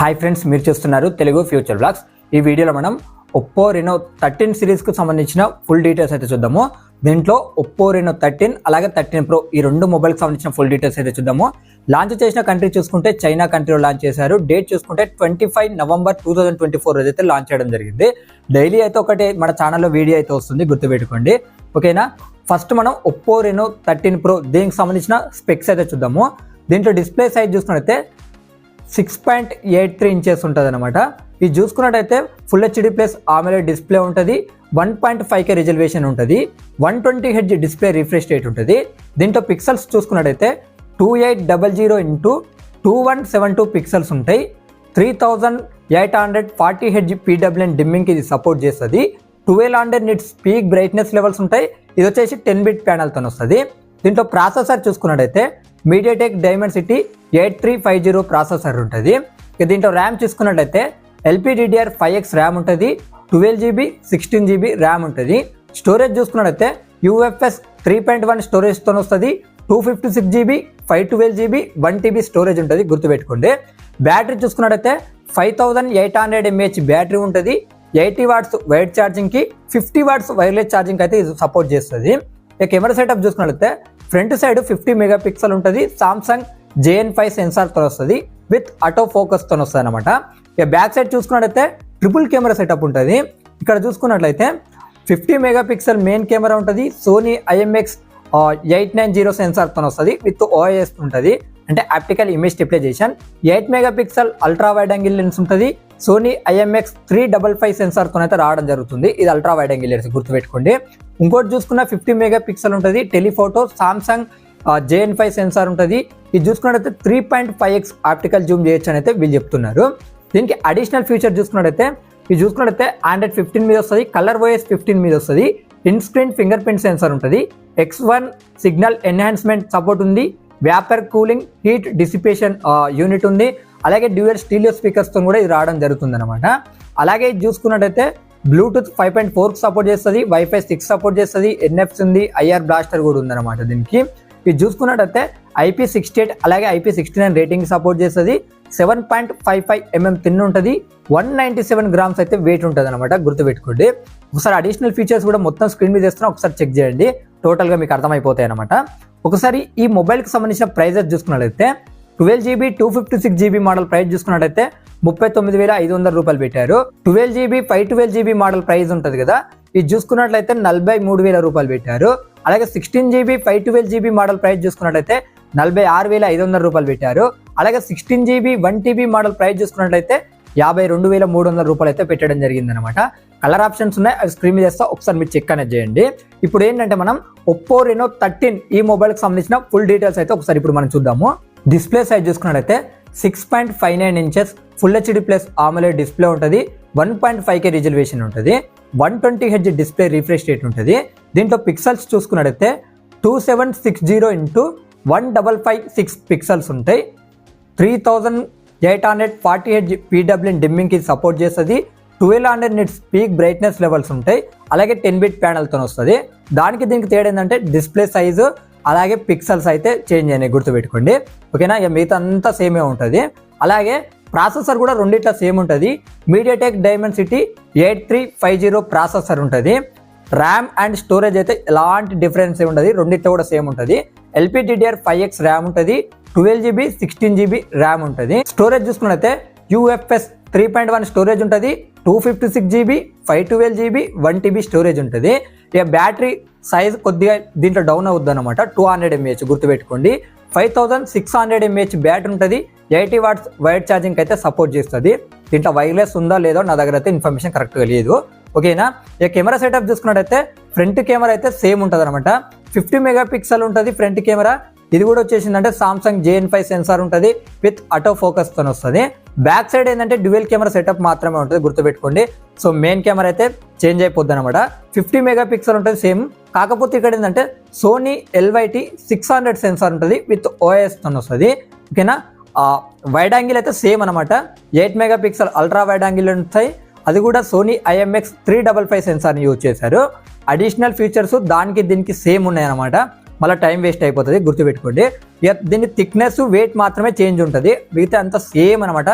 Hi friends, మీరు చూస్తున్నారు Telugu future blogs. ఈ వీడియోలో మనం ఒప్పో రెనో 13 సిరీస్కు సంబంధించిన ఫుల్ డీటెయిల్స్ అయితే చూద్దాము. దీంట్లో ఒప్పో రెనో 13 అలాగే 13 ప్రో ఈ రెండు మొబైల్కి సంబంధించిన ఫుల్ డీటెయిల్స్ అయితే చూద్దాము. లాంచ్ చేసిన కంట్రీ చూసుకుంటే చైనా కంట్రీలో లాంచ్ చేశారు. డేట్ చూసుకుంటే 25 నవంబర్ 2024 రోజు అయితే లాంచ్ చేయడం జరిగింది. డైలీ అయితే ఒకటి మన ఛానల్లో వీడియో అయితే వస్తుంది, గుర్తుపెట్టుకోండి, ఓకేనా. ఫస్ట్ మనం ఒప్పో రెనో 13 ప్రో దీనికి సంబంధించిన స్పెక్స్ అయితే చూద్దాము. దీంట్లో డిస్ప్లే సైజ్ చూసుకున్నట్టయితే 6.83 ఇంచెస్ ఉంటుంది అనమాట. ఇది చూసుకున్నట్టయితే full HD plus AMOLED display ఉంటుంది. 1.5K రిజల్యూషన్ ఉంటుంది. 120 Hz డిస్ప్లే రిఫ్రెష్ రేట్ ఉంటుంది. దీంట్లో పిక్సెల్స్ చూసుకున్నట్టయితే 2800x2172 పిక్సెల్స్ ఉంటాయి. 3840 Hz PWM డిమ్మింగ్కి ఇది సపోర్ట్ చేస్తుంది. 1200 nits పీక్ బ్రైట్నెస్ లెవెల్స్ ఉంటాయి. ఇది వచ్చేసి 10-bit ప్యానల్తో వస్తుంది. దీంట్లో ప్రాసెసర్ చూసుకున్నట్టయితే మీడియాటెక్ డైమెన్సిటీ 8350 ప్రాసెసర్ ఉంటుంది. దీంట్లో ర్యామ్ చూసుకున్నట్టయితే LPDDR5X ర్యామ్ ఉంటుంది. 12GB 16GB ర్యామ్ ఉంటుంది. స్టోరేజ్ చూసుకున్నట్టయితే UFS 3.1 స్టోరేజ్తో వస్తుంది. 256GB 512GB 1TB స్టోరేజ్ ఉంటుంది, గుర్తుపెట్టుకోండి. బ్యాటరీ చూసుకున్నట్టయితే 5800 mAh బ్యాటరీ ఉంటుంది. 80 watts వైడ్ ఛార్జింగ్కి 50 watts వైర్లెస్ ఛార్జింగ్ అయితే ఇది సపోర్ట్ చేస్తుంది. ఇక కెమెరా సెటప్ చూసుకున్నట్లయితే ఫ్రంట్ సైడ్ 50 మెగాపిక్సెల్ ఉంటుంది. సామ్సంగ్ JN5 సెన్సార్తో వస్తుంది విత్ ఆటో ఫోకస్తో వస్తుంది అనమాట. ఇక బ్యాక్ సైడ్ చూసుకున్నట్లయితే ట్రిపుల్ కెమెరా సెటప్ ఉంటుంది. ఇక్కడ చూసుకున్నట్లయితే 50 మెగాపిక్సెల్ మెయిన్ కెమెరా ఉంటుంది. సోనీ IMX 890 సెన్సార్తో వస్తుంది విత్ OIS ఉంటుంది, అంటే optical image stabilisation. 8 megapixel ultra wide angle lens ఉంటుంది. సోనీ IMX 355 సెన్సార్తో అయితే రావడం జరుగుతుంది. ఇది అల్ట్రా వైడ్ యాంగిల్ లెన్స్, గుర్తుపెట్టుకోండి. ఇంకోటి చూసుకున్న 50 మెగాపిక్సెల్ ఉంటుంది. టెలిఫోటో సామ్సంగ్ JN5 సెన్సార్ ఉంటుంది. ఇది చూసుకున్నట్టయితే 3.5X ఆప్టికల్ జూమ్ చేయొచ్చు అని అయితే వీళ్ళు చెప్తున్నారు. దీనికి అడిషనల్ ఫీచర్ చూసుకున్నట్టయితే ఇది చూసుకున్నట్టయితే Android 15 మీద వస్తుంది. కలర్ OS 15 మీద వస్తుంది. In screen finger print censor ఉంటుంది. X1 సిగ్నల్ ఎన్హాన్స్మెంట్ సపోర్ట్ ఉంది. Vapour cooling heat dissipation unit ఉంది. అలాగే డ్యూయల్ స్టీరియో స్పీకర్స్తో కూడా ఇది రావడం జరుగుతుంది అనమాట. అలాగే ఇది చూసుకున్నట్టయితే బ్లూటూత్ 5.4 సపోర్ట్ చేస్తుంది. Wi-Fi 6 సపోర్ట్ చేస్తుంది. NFC ఉంది. IR బ్లాస్టర్ కూడా ఉందన్నమాట దీనికి. ఇది చూసుకున్నట్టయితే IP68 అలాగే IP69 రేటింగ్ సపోర్ట్ చేస్తుంది. 7.55 mm థిన్ ఉంటుంది. 197 grams అయితే వెయిట్ ఉంటుంది అనమాట, గుర్తుపెట్టుకోండి. ఒకసారి అడిషనల్ ఫీచర్స్ కూడా మొత్తం స్క్రీన్ మీద చేస్తున్నా, ఒకసారి చెక్ చేయండి, టోటల్గా మీకు అర్థమైపోతాయి అనమాట. ఒకసారి ఈ మొబైల్కి సంబంధించిన ప్రైజెస్ చూసుకున్నట్లయితే 12GB 256GB మోడల్ ప్రైస్ చూసుకున్నట్టయితే 39,500 రూపాయలు పెట్టారు. 12GB 512GB మోడల్ ప్రైస్ ఉంటుంది కదా, ఇది చూసుకున్నట్లయితే 43,000 రూపాయలు పెట్టారు. అలాగే 16GB 512GB మోడల్ ప్రైస్ చూసుకున్నట్లయితే 46,500 రూపాయలు పెట్టారు. అలాగే 16GB 1TB మోడల్ ప్రైస్ చూసుకున్నట్లయితే 52,300 రూపాయలు అయితే పెట్టడం జరిగింది అనమాట. కలర్ ఆప్షన్స్ ఉన్నాయి, అవి స్క్రీన్ మీద చేస్తా, ఒకసారి మీరు చెక్ అనేది చేయండి. ఇప్పుడు ఏంటంటే మనం ఒప్పో రెనో 13 ఈ మొబైల్కి సంబంధించిన ఫుల్ డీటెయిల్స్ అయితే ఒకసారి ఇప్పుడు మనం చూద్దాము. డిస్ప్లే సైజ్ చూసుకున్నట్లయితే 6.59 inches full HD plus AMOLED display ఉంటుంది. 1.5K రిజల్యూషన్ ఉంటుంది. 120 Hz డిస్ప్లే రిఫ్రెష్ రేట్ ఉంటుంది. దీంట్లో పిక్సెల్స్ చూసుకున్నట్టయితే 2760x1556 పిక్సెల్స్ ఉంటాయి. 3840 Hz PWM డిమ్మింగ్కి సపోర్ట్ చేస్తుంది. 1200 nits పీక్ బ్రైట్నెస్ లెవెల్స్ ఉంటాయి. అలాగే 10-bit ప్యానల్తో వస్తుంది. దానికి దీనికి తేడా ఏంటంటే డిస్ప్లే సైజు అలాగే పిక్సెల్స్ అయితే చేంజ్ అయినాయి, గుర్తుపెట్టుకోండి, ఓకేనా. ఇక మిగతా అంతా సేమే ఉంటుంది. అలాగే ప్రాసెసర్ కూడా రెండిట్లా సేమ్ ఉంటుంది. మీడియాటెక్ డైమెన్సిటీ 8350 ప్రాసెసర్ ఉంటుంది. ర్యామ్ అండ్ స్టోరేజ్ అయితే ఎలాంటి డిఫరెన్స్ ఉండదు, రెండిట్లో కూడా సేమ్ ఉంటుంది. LPDDR5X ర్యామ్ ఉంటుంది. 12GB 16GB ర్యామ్ ఉంటుంది. స్టోరేజ్ చూసుకున్నట్లయితే UFS 3.1 స్టోరేజ్ ఉంటుంది. 256GB 512GB 1TB స్టోరేజ్ ఉంటుంది. ఇక బ్యాటరీ సైజ్ కొద్దిగా దీంట్లో డౌన్ అవుద్ది అనమాట. 200 mAh, గుర్తుపెట్టుకోండి. 5600 mAh బ్యాటరీ ఉంటుంది. 80 watts వైడ్ ఛార్జింగ్ అయితే సపోర్ట్ చేస్తుంది. దీంట్లో వైర్లెస్ ఉందా లేదో నా దగ్గర అయితే ఇన్ఫర్మేషన్ కరెక్ట్గా లేదు, ఓకేనా. ఇక కెమెరా సెటప్ చూసుకున్నట్టయితే ఫ్రంట్ కెమెరా అయితే సేమ్ ఉంటుంది అనమాట. 50 మెగాపిక్సెల్ ఉంటుంది ఫ్రంట్ కెమెరా. ఇది కూడా వచ్చేసిందంటే సామ్సంగ్ JN5 సెన్సార్ ఉంటుంది విత్ ఆటో ఫోకస్తో వస్తుంది. బ్యాక్ సైడ్ ఏంటంటే డ్యూయల్ కెమెరా సెటప్ మాత్రమే ఉంటుంది, గుర్తుపెట్టుకోండి. సో మెయిన్ కెమెరా అయితే చేంజ్ అయిపోద్ది అనమాట. 50 మెగాపిక్సెల్ ఉంటుంది సేమ్. కాకపోతే ఇక్కడ ఏంటంటే సోనీ LYT 600 సెన్సార్ ఉంటుంది విత్ OISతో వస్తుంది, ఓకేనా. వైడ్ యాంగిల్ అయితే సేమ్ అనమాట. 8 మెగాపిక్సెల్ అల్ట్రా వైడ్ యాంగిల్ ఉంటాయి. అది కూడా సోనీ IMX 355 సెన్సార్ని యూజ్ చేశారు. అడిషనల్ ఫీచర్స్ దానికి దీనికి సేమ్ ఉన్నాయన్నమాట. మళ్ళీ టైం వేస్ట్ అయిపోతుంది, గుర్తుపెట్టుకోండి. దీని థిక్నెస్ వెయిట్ మాత్రమే చేంజ్ ఉంటుంది, మిగతా అంతా సేమ్ అనమాట.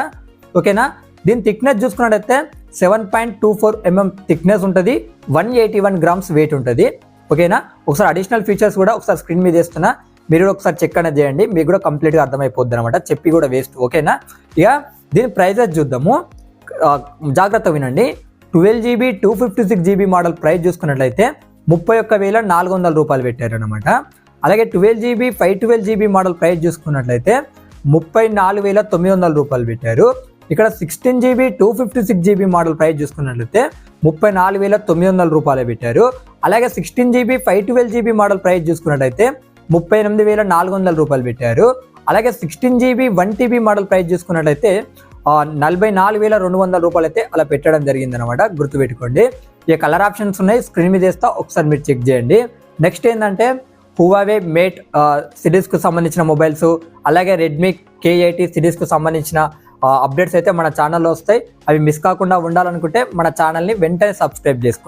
ఓకేనా. దీని థిక్నెస్ చూసుకున్నట్టయితే 7.24 mm థిక్నెస్ ఉంటుంది, 181 grams వెయిట్ ఉంటుంది. ఓకేనా. ఒకసారి అడిషనల్ ఫీచర్స్ కూడా ఒకసారి స్క్రీన్ మీద వేస్తున్నా, మీరు కూడా ఒకసారి చెక్ అనేది చేయండి, మీకు కూడా కంప్లీట్గా అర్థమైపోద్ది అనమాట, చెప్పి కూడా వేస్ట్. ఓకేనా. ఇక దీని ప్రైజెస్ చూద్దాము, జాగ్రత్త వినండి. 12GB 256GB మోడల్ ప్రైస్ చూసుకున్నట్లయితే 31,400 రూపాయలు పెట్టారనమాట. అలాగే 12GB 512GB మోడల్ ప్రైస్ చూసుకున్నట్లయితే 34,900 రూపాయలు పెట్టారు. ఇక్కడ 16GB 256GB మోడల్ ప్రైస్ చూసుకున్నట్లయితే 34,900 రూపాయలు పెట్టారు. అలాగే 16GB 512GB మోడల్ ప్రైస్ చూసుకున్నట్లయితే 38,400 రూపాయలు పెట్టారు. అలాగే 16GB 1TB మోడల్ ప్రైస్ చూసుకున్నట్లయితే 44,200 రూపాయలు అయితే అలా పెట్టడం జరిగింది అనమాట, గుర్తుపెట్టుకోండి. ఈ కలర్ ఆప్షన్స్ ఉన్నాయి, స్క్రీన్ మీద చేస్తా, ఒకసారి మీరు చెక్ చేయండి. నెక్స్ట్ ఏంటంటే హువావే మేట్ సిరీస్కు సంబంధించిన మొబైల్స్, అలాగే రెడ్మీ K80 సిరీస్కు సంబంధించిన అప్డేట్స్ అయితే మన ఛానల్లో వస్తాయి. అవి మిస్ కాకుండా ఉండాలనుకుంటే మన ఛానల్ని వెంటనే సబ్స్క్రైబ్ చేసుకోండి.